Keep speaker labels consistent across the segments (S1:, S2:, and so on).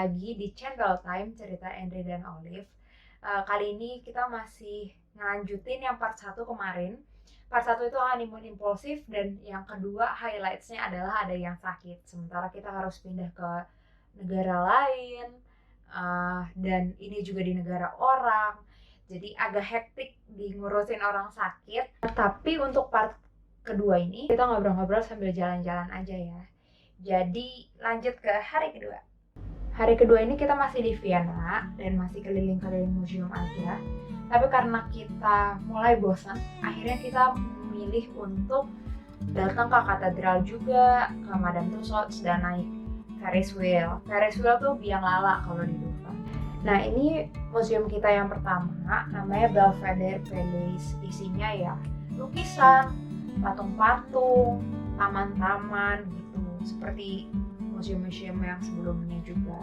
S1: lagi di Candle Time, cerita Andre dan Olive. Kali ini kita masih ngelanjutin yang part 1 kemarin. Part 1 itu honeymoon impulsif, dan yang kedua highlightsnya adalah ada yang sakit. Sementara kita harus pindah ke negara lain, dan ini juga di negara orang. Jadi agak hektik di ngurusin orang sakit. Tapi untuk part kedua ini kita ngobrol-ngobrol sambil jalan-jalan aja ya. Jadi lanjut ke hari kedua. Hari kedua ini kita masih di Vienna dan masih keliling-keliling museum aja. Tapi karena kita mulai bosan, akhirnya kita memilih untuk datang ke katedral juga, ke Madame Tussauds, dan naik Ferris wheel. Ferris wheel tuh biang lala kalau di Dufan. Nah, ini museum kita yang pertama, namanya Belvedere Palace. Isinya ya lukisan, patung-patung, taman-taman gitu, seperti museum-museum yang sebelumnya juga.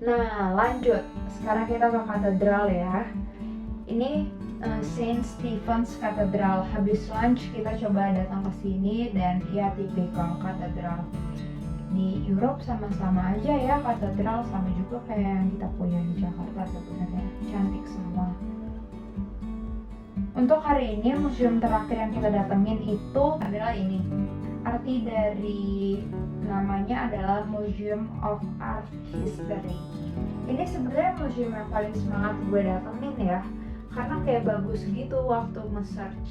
S1: Nah, lanjut. Sekarang kita ke katedral ya. Ini Saint Stephen's Cathedral. Habis lunch kita coba datang ke sini, dan ya tipikal katedral di Europe sama-sama aja ya. Katedral sama juga kayak yang kita punya di Jakarta sebenarnya. Cantik semua. Untuk hari ini museum terakhir yang kita datengin itu adalah ini. Arti dari namanya adalah Museum of Art History. Ini sebenarnya museum yang paling semangat gue datengin ya, karena kayak bagus gitu waktu nge-search.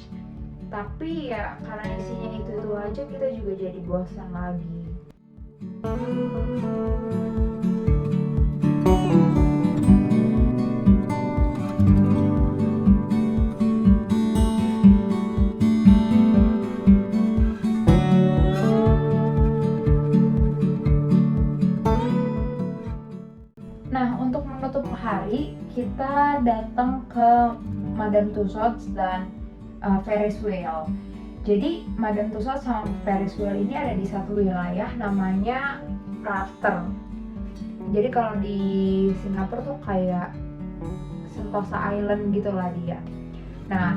S1: Tapi ya karena isinya itu aja, kita juga jadi bosan lagi. Nah, untuk menutup hari, kita datang ke Madame Tussauds dan Ferris wheel. Jadi Madame Tussauds sama Ferris wheel ini ada di satu wilayah namanya Prater. Jadi kalau di Singapura tuh kayak Sentosa Island gitu lah dia. Nah,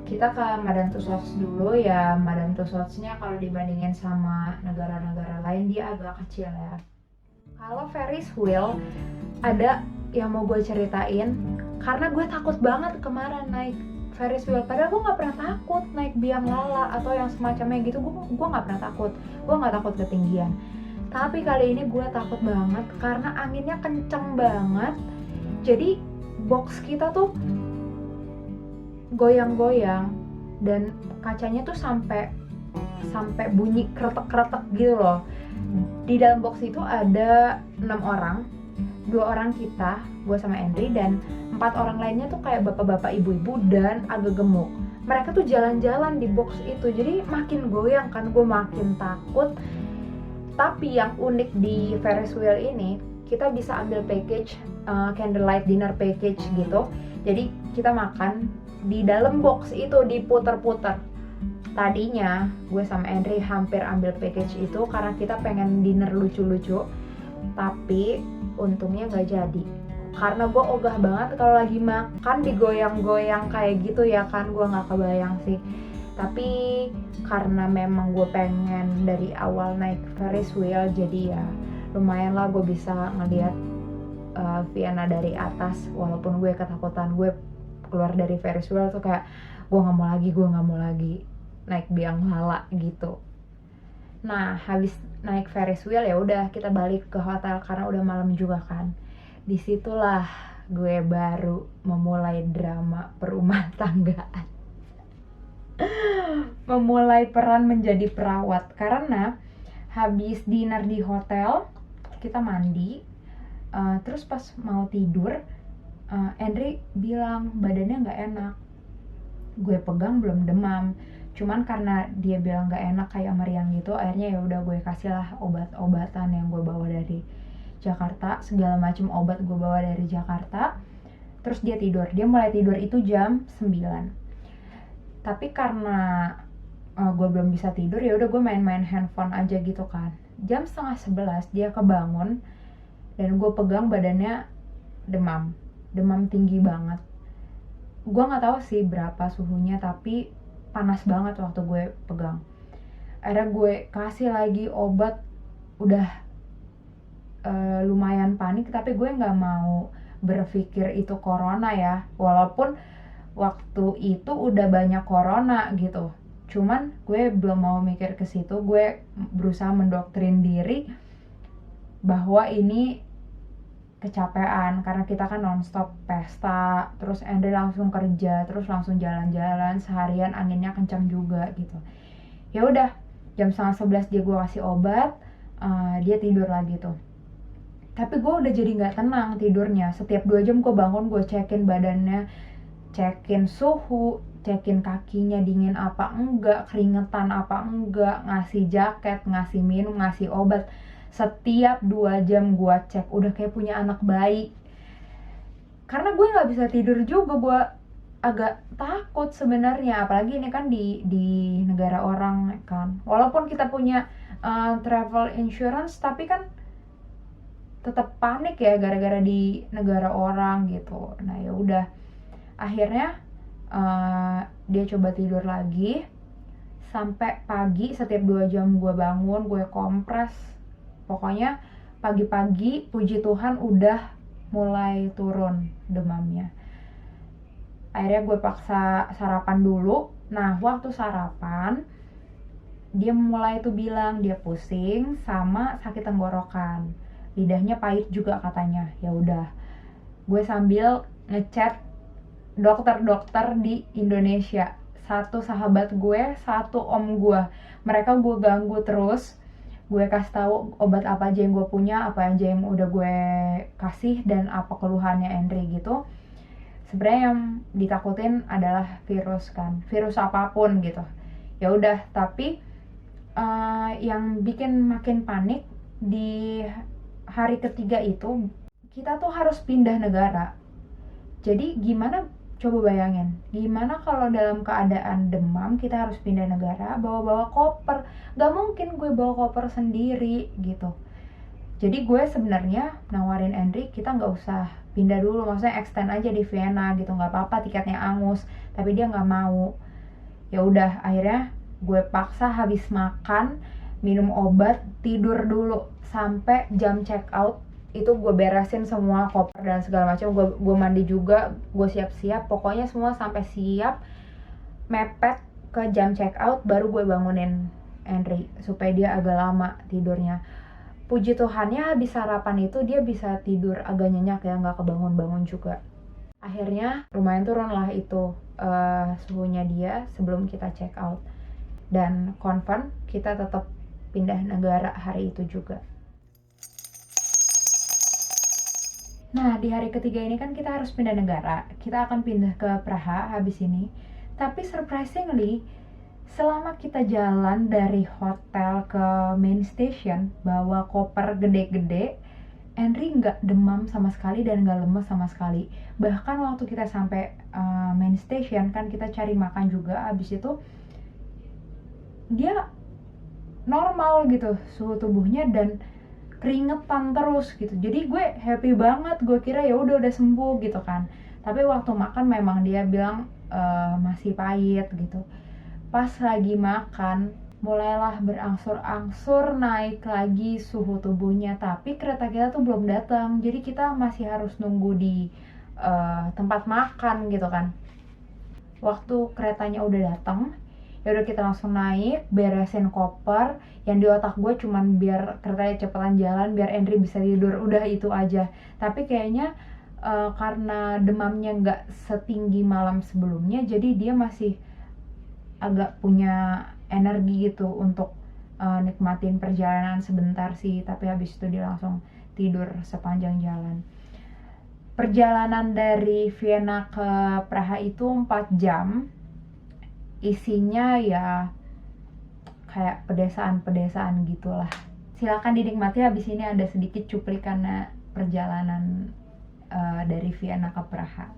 S1: kita ke Madame Tussauds dulu ya. Madame Tussauds-nya kalau dibandingin sama negara-negara lain dia agak kecil ya. Kalau Ferris wheel ada yang mau gue ceritain, karena gue takut banget kemarin naik Ferris wheel. Padahal gue nggak pernah takut naik biang lala atau yang semacamnya gitu. Gue nggak pernah takut. Gue nggak takut ketinggian. Tapi kali ini gue takut banget karena anginnya kenceng banget. Jadi box kita tuh goyang-goyang dan kacanya tuh sampai bunyi kretek-kretek gitu loh. Di dalam box itu ada 6 orang, 2 orang kita, gue sama Andri, dan 4 orang lainnya tuh kayak bapak-bapak, ibu-ibu, dan agak gemuk. Mereka tuh jalan-jalan di box itu, jadi makin goyang kan, gue makin takut. Tapi yang unik di Ferris wheel ini, kita bisa ambil package, candlelight dinner package gitu. Jadi kita makan di dalam box itu, diputer-puter. Tadinya gue sama Andri hampir ambil package itu karena kita pengen dinner lucu-lucu, tapi untungnya gak jadi. Karena gue ogah banget kalau lagi makan digoyang-goyang kayak gitu ya kan, gue gak kebayang sih. Tapi karena memang gue pengen dari awal naik Ferris wheel, jadi ya lumayan lah gue bisa ngeliat Vienna dari atas, walaupun gue ketakutan. Gue keluar dari Ferris wheel tuh kayak gue nggak mau lagi naik biang lala gitu. Nah, habis naik Ferris wheel ya udah kita balik ke hotel karena udah malam juga kan. Disitulah gue baru memulai drama perumah tanggaan. Memulai peran menjadi perawat karena habis dinner di hotel kita mandi, terus pas mau tidur Andre bilang badannya nggak enak. Gue pegang belum demam, cuman karena dia bilang nggak enak kayak meriang gitu, akhirnya ya udah gue kasih lah obat-obatan yang gue bawa dari Jakarta, segala macam obat gue bawa dari Jakarta. Terus dia tidur, dia mulai tidur itu jam 9. Tapi karena gue belum bisa tidur, ya udah gue main-main handphone aja gitu kan. Jam 10:30 dia kebangun dan gue pegang badannya demam tinggi banget. Gue nggak tahu sih berapa suhunya, tapi panas banget waktu gue pegang. Akhirnya gue kasih lagi obat, udah lumayan panik, tapi gue nggak mau berpikir itu corona ya, walaupun waktu itu udah banyak corona gitu. Cuman gue belum mau mikir ke situ. Gue berusaha mendoktrin diri bahwa ini kecapean karena kita kan nonstop pesta, terus Andre langsung kerja, terus langsung jalan-jalan seharian, anginnya kencang juga gitu. Ya udah jam 10:30 dia gue kasih obat, dia tidur lagi tuh. Tapi gue udah jadi nggak tenang tidurnya. Setiap 2 jam gue bangun, gue cekin badannya, cekin suhu, cekin kakinya dingin apa enggak, keringetan apa enggak, ngasih jaket, ngasih minum, ngasih obat. Setiap 2 jam gue cek, udah kayak punya anak bayi. Karena gue nggak bisa tidur juga, gue agak takut sebenarnya, apalagi ini kan di negara orang kan. Walaupun kita punya travel insurance, tapi kan tetap panik ya gara-gara di negara orang gitu. Nah ya udah, akhirnya dia coba tidur lagi sampai pagi. Setiap 2 jam gue bangun, gue kompres. Pokoknya pagi-pagi puji Tuhan udah mulai turun demamnya. Akhirnya gue paksa sarapan dulu. Nah waktu sarapan dia mulai tuh bilang dia pusing sama sakit tenggorokan, lidahnya pahit juga katanya. Ya udah, gue sambil ngechat dokter-dokter di Indonesia, satu sahabat gue, satu om gue. Mereka gue ganggu terus, gue kasih tahu obat apa aja yang gue punya, apa aja yang udah gue kasih, dan apa keluhannya Andre gitu. Sebenarnya yang ditakutin adalah virus kan, virus apapun gitu. Ya udah, tapi yang bikin makin panik di hari ketiga itu, kita tuh harus pindah negara. Jadi gimana, coba bayangin, gimana kalau dalam keadaan demam kita harus pindah negara, bawa-bawa koper. Gak mungkin gue bawa koper sendiri gitu. Jadi gue sebenarnya nawarin Andre, kita gak usah pindah dulu, maksudnya extend aja di Vienna gitu, gak apa-apa tiketnya angus. Tapi dia gak mau. Ya udah, akhirnya gue paksa habis makan, minum obat, tidur dulu sampai jam check out. Itu gue beresin semua koper dan segala macam, gue mandi juga, gue siap-siap, pokoknya semua sampai siap, mepet ke jam check out, baru gue bangunin Andre supaya dia agak lama tidurnya. Puji Tuhannya habis sarapan itu dia bisa tidur agak nyenyak ya, nggak kebangun-bangun juga. Akhirnya lumayan turun lah itu suhunya dia sebelum kita check out, dan confirm kita tetap pindah negara hari itu juga. Nah di hari ketiga ini kan kita harus pindah negara, kita akan pindah ke Praha habis ini. Tapi surprisingly, selama kita jalan dari hotel ke main station bawa koper gede-gede, Andre nggak demam sama sekali dan nggak lemes sama sekali. Bahkan waktu kita sampai main station kan kita cari makan juga, abis itu dia normal gitu suhu tubuhnya dan keringetan terus gitu. Jadi gue happy banget, gue kira ya udah sembuh gitu kan. Tapi waktu makan memang dia bilang masih pahit gitu. Pas lagi makan mulailah berangsur-angsur naik lagi suhu tubuhnya, tapi kereta kita tuh belum datang, jadi kita masih harus nunggu di tempat makan gitu kan. Waktu keretanya udah datang, ya udah kita langsung naik, beresin koper. Yang di otak gue cuman biar keretanya cepetan jalan, biar Andri bisa tidur, udah itu aja. Tapi kayaknya karena demamnya nggak setinggi malam sebelumnya, jadi dia masih agak punya energi gitu untuk nikmatin perjalanan sebentar sih. Tapi habis itu dia langsung tidur sepanjang jalan. Perjalanan dari Vienna ke Praha itu 4 jam. Isinya ya kayak pedesaan-pedesaan gitulah. Silakan dinikmati, habis ini ada sedikit cuplikan perjalanan dari Vienna ke Praha.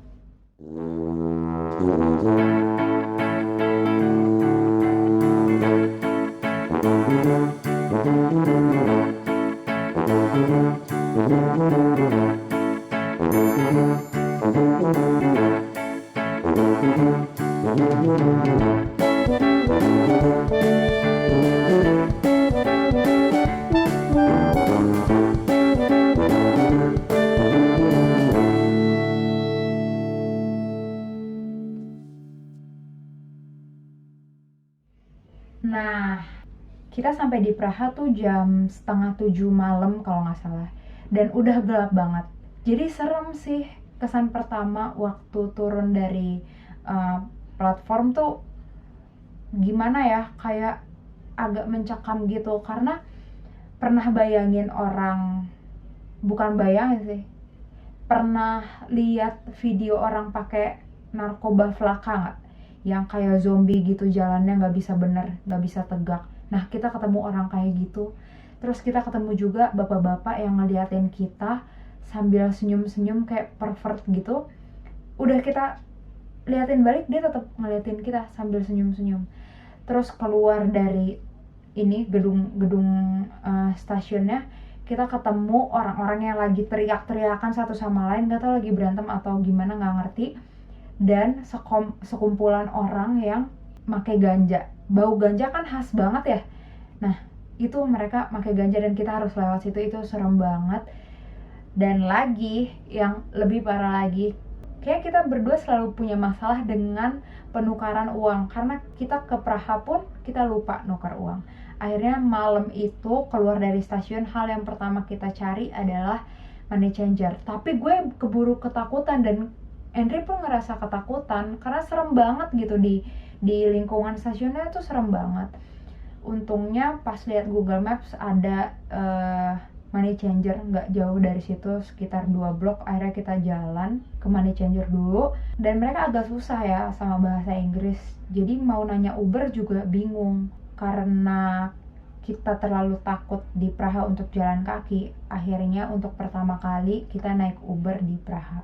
S1: Nah, kita sampai di Praha tuh jam 6:30 malam kalau nggak salah, dan udah gelap banget. Jadi serem sih. Kesan pertama waktu turun dari platform tuh gimana ya, kayak agak mencekam gitu, karena pernah bayangin orang, bukan bayangin sih, pernah lihat video orang pakai narkoba Vlaka nggak? Yang kayak zombie gitu, jalannya nggak bisa bener, nggak bisa tegak. Nah, kita ketemu orang kayak gitu. Terus kita ketemu juga bapak-bapak yang ngeliatin kita sambil senyum-senyum kayak pervert gitu. Udah kita liatin balik, dia tetap ngeliatin kita sambil senyum-senyum. Terus keluar dari ini gedung stasiunnya, kita ketemu orang-orang yang lagi teriak-teriakan satu sama lain, gak tau lagi berantem atau gimana, gak ngerti. Dan sekumpulan orang yang pakai ganja. Bau ganja kan khas banget ya. Nah, itu mereka pakai ganja dan kita harus lewat situ. Itu serem banget. Dan lagi yang lebih parah lagi, kayak kita berdua selalu punya masalah dengan penukaran uang, karena kita ke Praha pun kita lupa nukar uang. Akhirnya malam itu keluar dari stasiun, hal yang pertama kita cari adalah money changer. Tapi gue keburu ketakutan, dan Andri pun ngerasa ketakutan karena serem banget gitu, di lingkungan stasiunnya itu serem banget. Untungnya pas lihat Google Maps ada money changer nggak jauh dari situ, sekitar 2 blok. Akhirnya kita jalan ke money changer dulu, dan mereka agak susah ya sama bahasa Inggris, jadi mau nanya Uber juga bingung. Karena kita terlalu takut di Praha untuk jalan kaki, akhirnya untuk pertama kali kita naik Uber di Praha,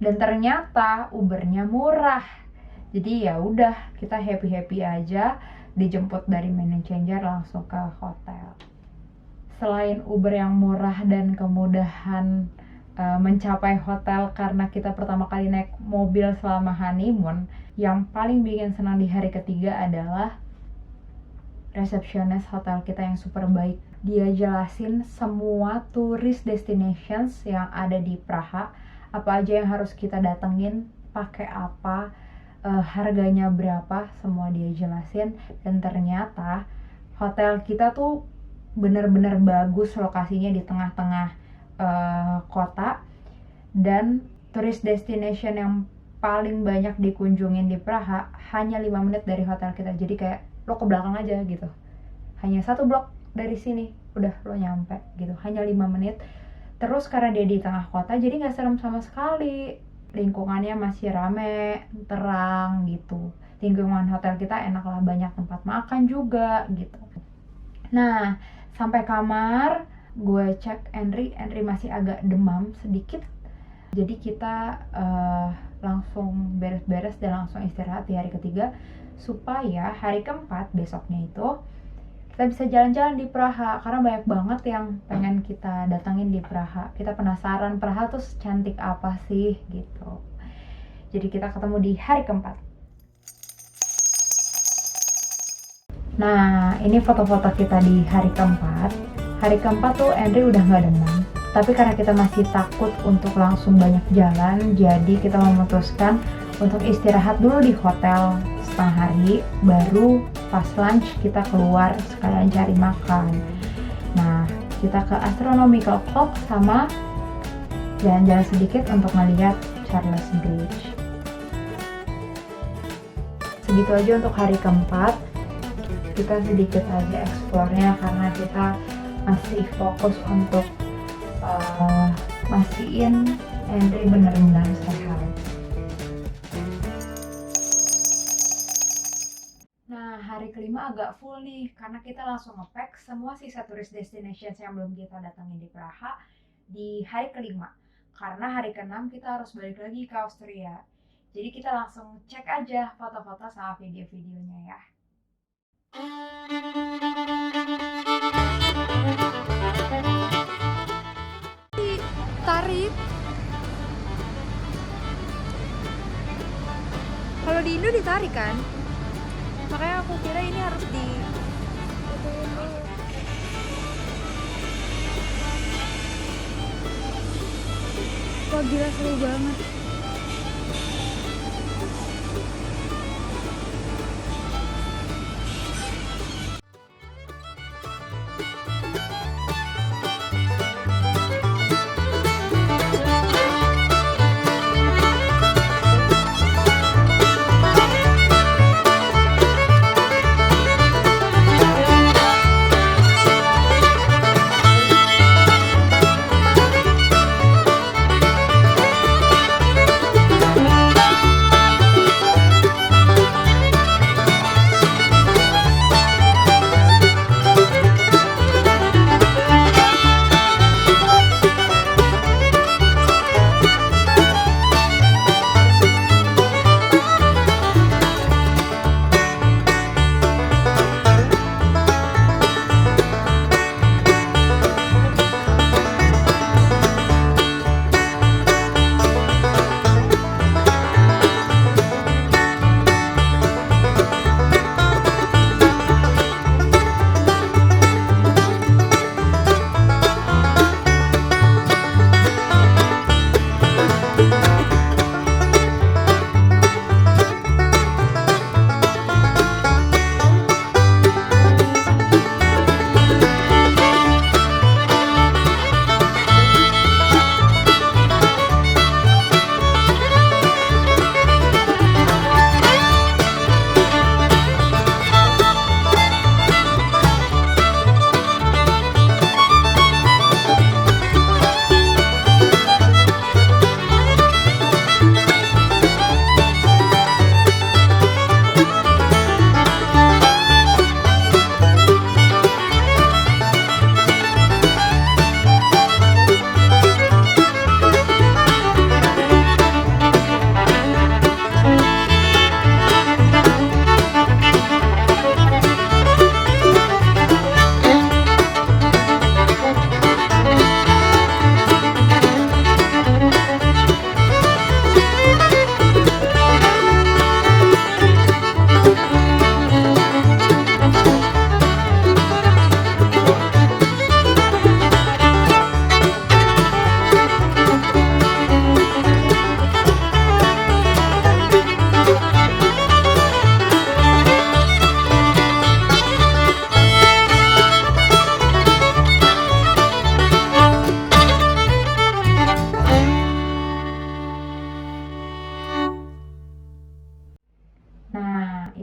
S1: dan ternyata Ubernya murah. Jadi ya udah, kita happy aja, dijemput dari money changer langsung ke hotel. Selain Uber yang murah dan kemudahan mencapai hotel karena kita pertama kali naik mobil selama honeymoon, yang paling bikin senang di hari ketiga adalah resepsionis hotel kita yang super baik. Dia jelasin semua tourist destinations yang ada di Praha, apa aja yang harus kita datengin, pakai apa, harganya berapa, semua dia jelasin. Dan ternyata hotel kita tuh bener-bener bagus, lokasinya di tengah-tengah kota, dan tourist destination yang paling banyak dikunjungin di Praha hanya 5 menit dari hotel kita. Jadi kayak lo ke belakang aja gitu, hanya 1 blok dari sini udah lo nyampe gitu, hanya 5 menit. Terus karena dia di tengah kota, jadi gak serem sama sekali, lingkungannya masih rame, terang gitu. Lingkungan hotel kita enak lah, banyak tempat makan juga gitu. Nah, sampai kamar, gue cek Andri masih agak demam sedikit. Jadi kita langsung beres-beres dan langsung istirahat di hari ketiga, supaya hari keempat besoknya itu kita bisa jalan-jalan di Praha, karena banyak banget yang pengen kita datangin di Praha. Kita penasaran Praha tuh secantik apa sih gitu. Jadi kita ketemu di hari keempat. Nah, ini foto-foto kita di hari keempat. Hari keempat tuh Andre udah nggak demam. Tapi karena kita masih takut untuk langsung banyak jalan, jadi kita memutuskan untuk istirahat dulu di hotel setengah hari, baru pas lunch kita keluar sekalian cari makan. Nah, kita ke Astronomical Clock sama jalan-jalan sedikit untuk melihat Charles Bridge. Segitu aja untuk hari keempat. Kita sedikit aja explore-nya karena kita masih fokus untuk mastiin Andre benar-benar sehat. Nah, hari kelima agak full nih karena kita langsung nge-pack semua sisa tourist destinations yang belum kita datangin di Praha di hari kelima. Karena hari keenam kita harus balik lagi ke Austria. Jadi kita langsung cek aja foto-foto sama video-videonya ya.
S2: Tarik. Kalau di Indo ditarik kan? Makanya aku kira ini harus di Wah gila seru banget.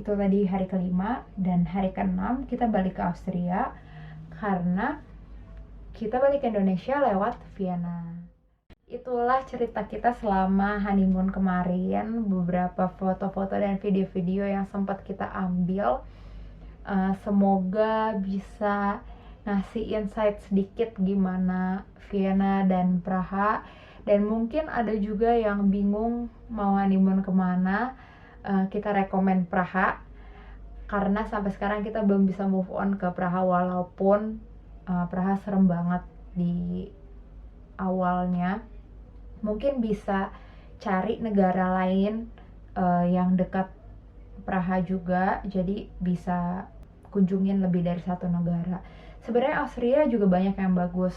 S1: Itu tadi hari kelima, dan hari keenam kita balik ke Austria karena kita balik ke Indonesia lewat Vienna. Itulah cerita kita selama honeymoon kemarin, beberapa foto-foto dan video-video yang sempat kita ambil. Semoga bisa ngasih insight sedikit gimana Vienna dan Praha, dan mungkin ada juga yang bingung mau honeymoon kemana. Kita rekomen Praha karena sampai sekarang kita belum bisa move on ke Praha, walaupun Praha serem banget di awalnya. Mungkin bisa cari negara lain yang dekat Praha juga, jadi bisa kunjungin lebih dari satu negara. Sebenarnya Austria juga banyak yang bagus,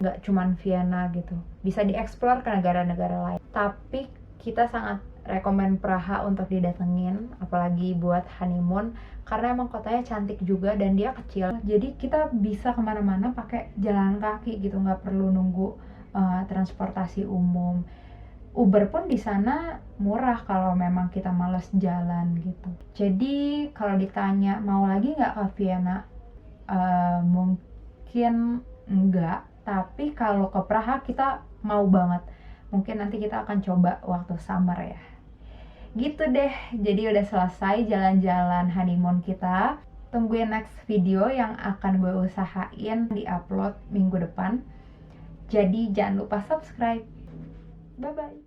S1: nggak cuman Vienna gitu, bisa dieksplor ke negara-negara lain. Tapi kita sangat rekomen Praha untuk didatengin, apalagi buat honeymoon, karena emang kotanya cantik juga dan dia kecil, jadi kita bisa kemana-mana pakai jalan kaki gitu, nggak perlu nunggu transportasi umum. Uber pun di sana murah kalau memang kita males jalan gitu. Jadi kalau ditanya mau lagi nggak ke Vienna, mungkin enggak, tapi kalau ke Praha kita mau banget. Mungkin nanti kita akan coba waktu summer ya. Gitu deh, jadi udah selesai jalan-jalan honeymoon kita. Tungguin next video yang akan gue usahain di-upload minggu depan. Jadi jangan lupa subscribe. Bye-bye.